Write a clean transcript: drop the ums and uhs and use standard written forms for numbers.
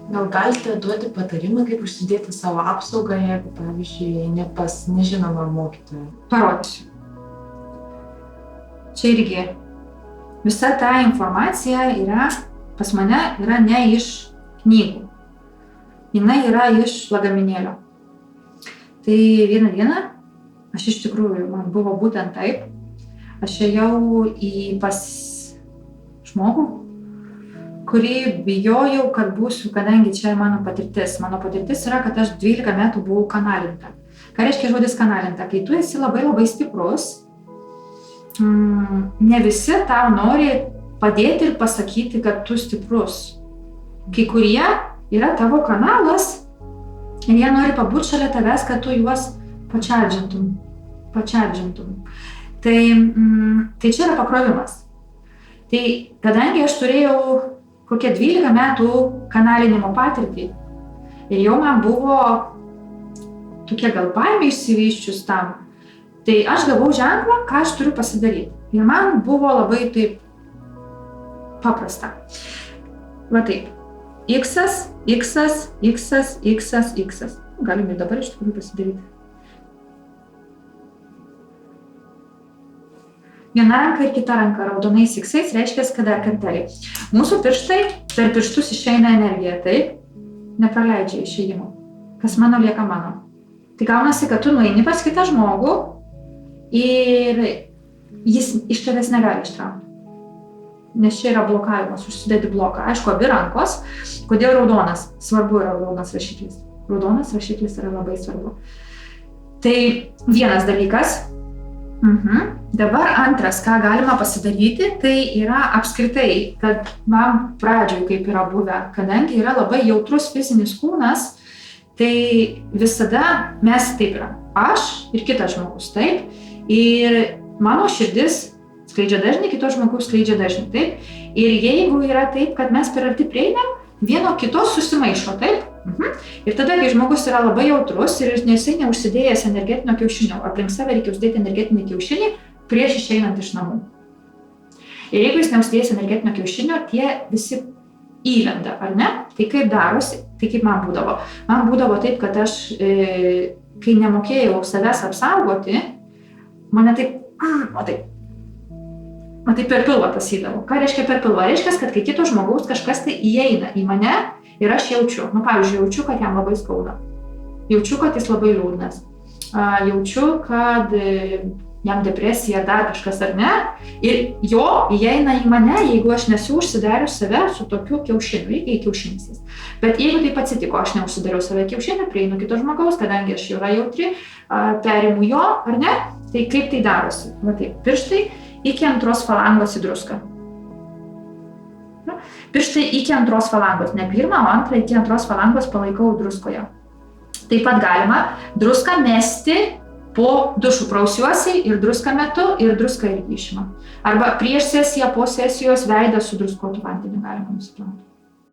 Gal galite duoti patarimą, kaip užsidėti savo apsaugą, jeigu, pavyzdžiui, ne pas nežinomą mokytoją? Parodysiu. Čia irgi visa ta informacija pas mane yra ne iš knygų. Jinai yra iš lagaminėlio. Tai vieną dieną, aš iš tikrųjų, man buvo būtent taip, aš ėjau pas žmogų, kurį bijojau, kad būsiu, kadangi čia mano patirtis. Mano patirtis yra, kad aš 12 metų buvau kanalinta. Ką reiškia žodis kanalinta? Kai tu esi labai labai stiprus, ne visi tau nori padėti ir pasakyti, kad tu stiprus. Kai kurie yra tavo kanalas ir jie nori pabūt šalia tavęs, kad tu juos pačardžintum. Tai čia yra pakrovimas. Tai kadangi aš turėjau kokie 12 metų kanalinimo patirtį ir jau man buvo tokie gal baimė išsivysčius tam, tai aš gavau ženklą, ką aš turiu pasidaryti. Ir man buvo labai taip paprasta. Va taip. X. Galim ir dabar iš tikrųjų pasidaryti. Viena ranka ir kita ranka raudonais X-ais reiškia, kad dar kartelį. Mūsų pirštai, per pirštus išeina energija, taip? Nepraleidžia išėjimų. Kas mano lieka mano. Tai gaunasi, kad tu nueini pas kitą žmogų ir jis iš tavęs negali ištraukti. Nes čia yra blokavimas, užsidėti bloką. Aišku, abi rankos. Kodėl raudonas? Svarbu yra raudonas rašiklis. Raudonas rašiklis yra labai svarbu. Tai vienas dalykas. Dabar antras, ką galima pasidaryti, tai yra apskritai, kad man pradžioj kaip yra buvę, kadangi yra labai jautrus fizinis kūnas, tai visada mes taip yra. Aš ir kitas žmogus, taip. Ir mano širdis skleidžia dažnį, kito žmogus skleidžia dažnį, taip. Ir jeigu yra taip, kad mes per arti prieinam, vieno kitos susimaišo, taip. Ir tada, kai žmogus yra labai jautrus ir jisai neužsidėjęs energetinio kiaušinio, aplink save reikia uždėti energetinį kiaušinį prieš išeinant iš namų. Ir jeigu jis neužsidėjęs energetinio kiaušinio, tie visi įlenda, ar ne? Tai kaip darosi, tai kaip man būdavo. Man būdavo taip, kad aš, kai nemokėjau savęs apsaugoti, mane taip, matai, per pilvą pasydavo. Ką reiškia per pilvą? Reiškia, kad kai kito žmogaus kažkas tai įeina į mane ir aš jaučiu. Pavyzdžiui, jaučiu, kad jam labai skauda. Jaučiu, kad jis labai liūdnas. Jaučiu, kad jam depresija ar dar kažkas ar ne. Ir jo įeina į mane, jeigu aš nesu užsidarius save su tokiu kiaušiniu. Reikia į kiaušinis. Bet jeigu taip atsitiko, aš neužsidariau save kiaušinį, prieinu kito žmogaus, kadangi aš jau yra jautri, perimu jo, ar ne, tai kaip tai darosi? Va taip, pirštai iki antros falangos į druską. Pirštai iki antros falangos, ne pirmą, o antrą iki antros falangos palaikau druskoje. Taip pat galima druską mesti po dušų, prausiuosi ir druską metu ir druską irgi išima. Arba prieš sesiją, po sesijos veidą su druskuotu vandeniu galima nusiplauti.